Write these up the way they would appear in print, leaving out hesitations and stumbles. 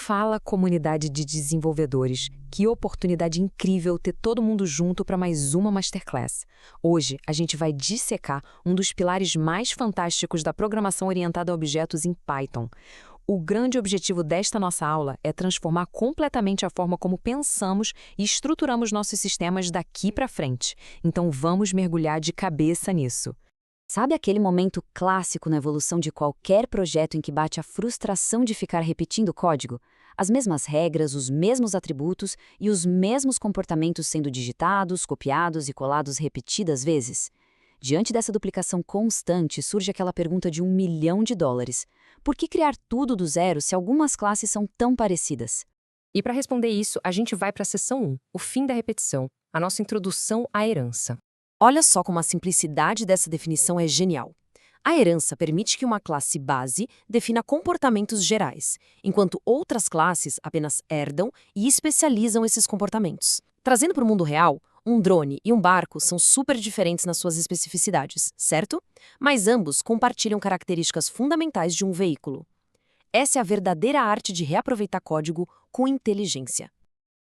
Fala, comunidade de desenvolvedores. Que oportunidade incrível ter todo mundo junto para mais uma Masterclass. Hoje, a gente vai dissecar um dos pilares mais fantásticos da programação orientada a objetos em Python. O grande objetivo desta nossa aula é transformar completamente a forma como pensamos e estruturamos nossos sistemas daqui para frente. Então, vamos mergulhar de cabeça nisso. Sabe aquele momento clássico na evolução de qualquer projeto em que bate a frustração de ficar repetindo o código? As mesmas regras, os mesmos atributos e os mesmos comportamentos sendo digitados, copiados e colados repetidas vezes? Diante dessa duplicação constante, surge aquela pergunta de $1 milhão. Por que criar tudo do zero se algumas classes são tão parecidas? E para responder isso, a gente vai para a seção 1, o fim da repetição, a nossa introdução à herança. Olha só como a simplicidade dessa definição é genial. A herança permite que uma classe base defina comportamentos gerais, enquanto outras classes apenas herdam e especializam esses comportamentos. Trazendo para o mundo real, um drone e um barco são super diferentes nas suas especificidades, certo? Mas ambos compartilham características fundamentais de um veículo. Essa é a verdadeira arte de reaproveitar código com inteligência.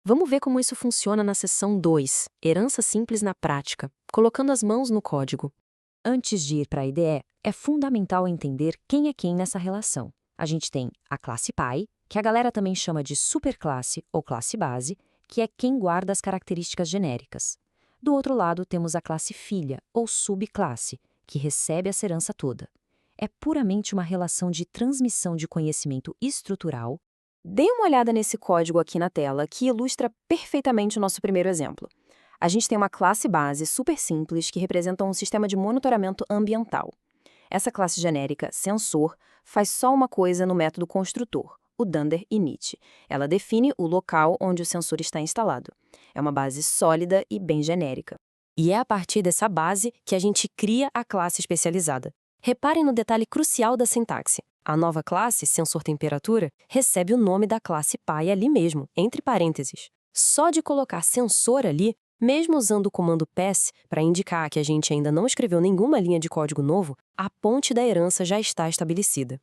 Vamos ver como isso funciona na seção 2, Herança Simples na Prática, colocando as mãos no código. Antes de ir para a IDE, é fundamental entender quem é quem nessa relação. A gente tem a classe pai, que a galera também chama de superclasse ou classe base, que é quem guarda as características genéricas. Do outro lado, temos a classe filha ou subclasse, que recebe essa herança toda. É puramente uma relação de transmissão de conhecimento estrutural. Dê uma olhada nesse código aqui na tela, que ilustra perfeitamente o nosso primeiro exemplo. A gente tem uma classe base super simples que representa um sistema de monitoramento ambiental. Essa classe genérica, sensor, faz só uma coisa no método construtor, o dunder init. Ela define o local onde o sensor está instalado. É uma base sólida e bem genérica. E é a partir dessa base que a gente cria a classe especializada. Reparem no detalhe crucial da sintaxe. A nova classe, sensor temperatura, recebe o nome da classe pai ali mesmo, entre parênteses. Só de colocar sensor ali, mesmo usando o comando pass para indicar que a gente ainda não escreveu nenhuma linha de código novo, a ponte da herança já está estabelecida.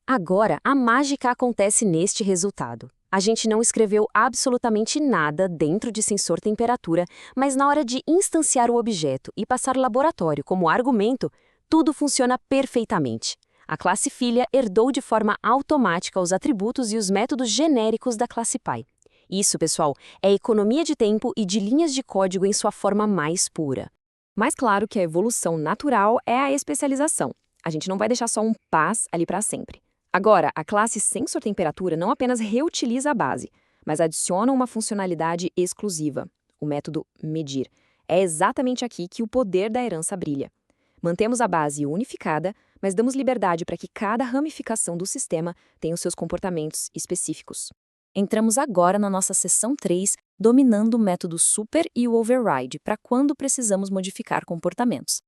Agora, a mágica acontece neste resultado. A gente não escreveu absolutamente nada dentro de sensor temperatura, mas na hora de instanciar o objeto e passar o laboratório como argumento, tudo funciona perfeitamente. A classe filha herdou de forma automática os atributos e os métodos genéricos da classe pai. Isso, pessoal, é economia de tempo e de linhas de código em sua forma mais pura. Mas claro que a evolução natural é a especialização. A gente não vai deixar só um pass ali para sempre. Agora, a classe sensor temperatura não apenas reutiliza a base, mas adiciona uma funcionalidade exclusiva, o método medir. É exatamente aqui que o poder da herança brilha. Mantemos a base unificada, mas damos liberdade para que cada ramificação do sistema tenha os seus comportamentos específicos. Entramos agora na nossa seção 3, dominando o método super e o override para quando precisamos modificar comportamentos.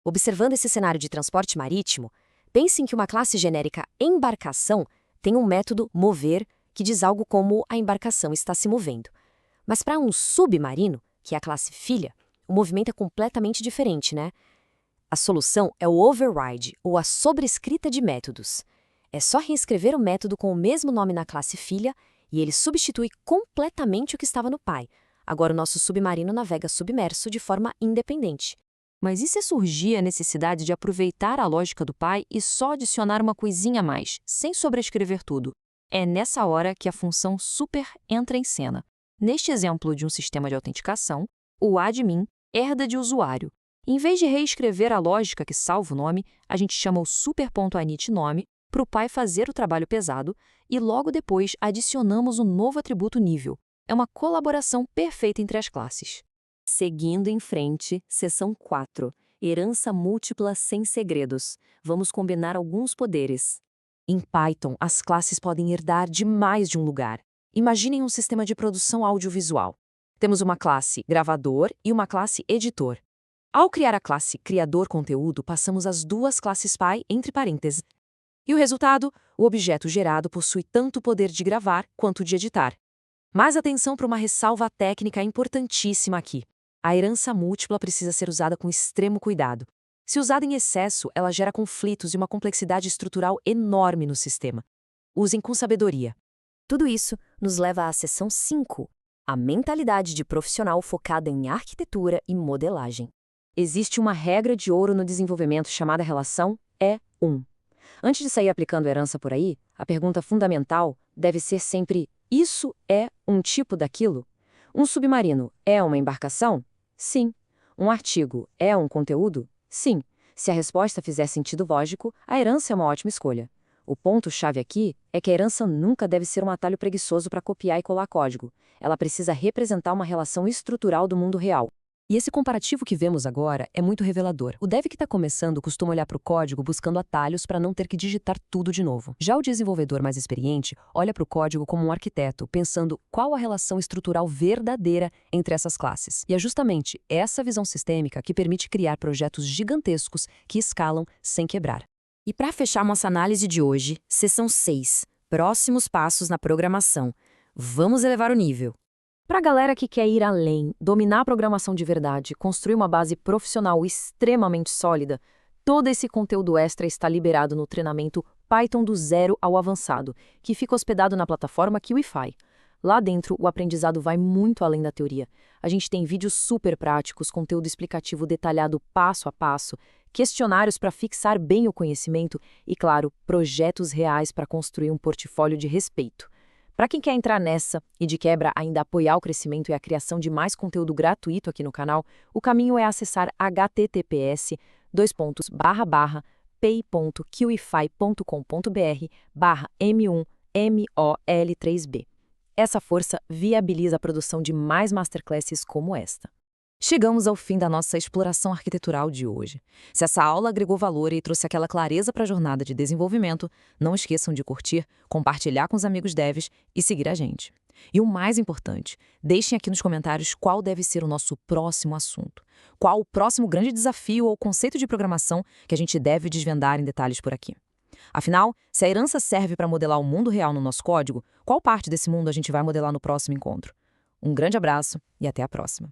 Observando esse cenário de transporte marítimo, pensem que uma classe genérica embarcação tem um método mover, que diz algo como a embarcação está se movendo. Mas para um submarino, que é a classe filha, o movimento é completamente diferente, né? A solução é o override, ou a sobrescrita de métodos. É só reescrever o método com o mesmo nome na classe filha e ele substitui completamente o que estava no pai. Agora o nosso submarino navega submerso de forma independente. Mas e se surgir a necessidade de aproveitar a lógica do pai e só adicionar uma coisinha a mais, sem sobrescrever tudo? É nessa hora que a função super entra em cena. Neste exemplo de um sistema de autenticação, o admin herda de usuário. Em vez de reescrever a lógica que salva o nome, a gente chama o super.initNome para o pai fazer o trabalho pesado e logo depois adicionamos um novo atributo nível. É uma colaboração perfeita entre as classes. Seguindo em frente, seção 4, Herança múltipla sem segredos. Vamos combinar alguns poderes. Em Python, as classes podem herdar de mais de um lugar. Imaginem um sistema de produção audiovisual. Temos uma classe gravador e uma classe editor. Ao criar a classe criador conteúdo, passamos as duas classes pai entre parênteses. E o resultado? O objeto gerado possui tanto o poder de gravar quanto de editar. Mas atenção para uma ressalva técnica importantíssima aqui. A herança múltipla precisa ser usada com extremo cuidado. Se usada em excesso, ela gera conflitos e uma complexidade estrutural enorme no sistema. Usem com sabedoria. Tudo isso nos leva à seção 5, a mentalidade de profissional focada em arquitetura e modelagem. Existe uma regra de ouro no desenvolvimento chamada relação E1. Antes de sair aplicando herança por aí, a pergunta fundamental deve ser sempre: isso é um tipo daquilo? Um submarino é uma embarcação? Sim. Um artigo é um conteúdo? Sim. Se a resposta fizer sentido lógico, a herança é uma ótima escolha. O ponto-chave aqui é que a herança nunca deve ser um atalho preguiçoso para copiar e colar código. Ela precisa representar uma relação estrutural do mundo real. E esse comparativo que vemos agora é muito revelador. O dev que está começando costuma olhar para o código buscando atalhos para não ter que digitar tudo de novo. Já o desenvolvedor mais experiente olha para o código como um arquiteto, pensando qual a relação estrutural verdadeira entre essas classes. E é justamente essa visão sistêmica que permite criar projetos gigantescos que escalam sem quebrar. E para fechar nossa análise de hoje, seção 6, próximos passos na programação. Vamos elevar o nível. Para a galera que quer ir além, dominar a programação de verdade, construir uma base profissional extremamente sólida, todo esse conteúdo extra está liberado no treinamento Python do Zero ao Avançado, que fica hospedado na plataforma Kiwify. Lá dentro, o aprendizado vai muito além da teoria. A gente tem vídeos super práticos, conteúdo explicativo detalhado passo a passo, questionários para fixar bem o conhecimento e, claro, projetos reais para construir um portfólio de respeito. Para quem quer entrar nessa e, de quebra, ainda apoiar o crescimento e a criação de mais conteúdo gratuito aqui no canal, o caminho é acessar https://pay.qify.com.br/m1mol3b. Essa força viabiliza a produção de mais masterclasses como esta. Chegamos ao fim da nossa exploração arquitetural de hoje. Se essa aula agregou valor e trouxe aquela clareza para a jornada de desenvolvimento, não esqueçam de curtir, compartilhar com os amigos devs e seguir a gente. E o mais importante, deixem aqui nos comentários qual deve ser o nosso próximo assunto. Qual o próximo grande desafio ou conceito de programação que a gente deve desvendar em detalhes por aqui. Afinal, se a herança serve para modelar o mundo real no nosso código, qual parte desse mundo a gente vai modelar no próximo encontro? Um grande abraço e até a próxima.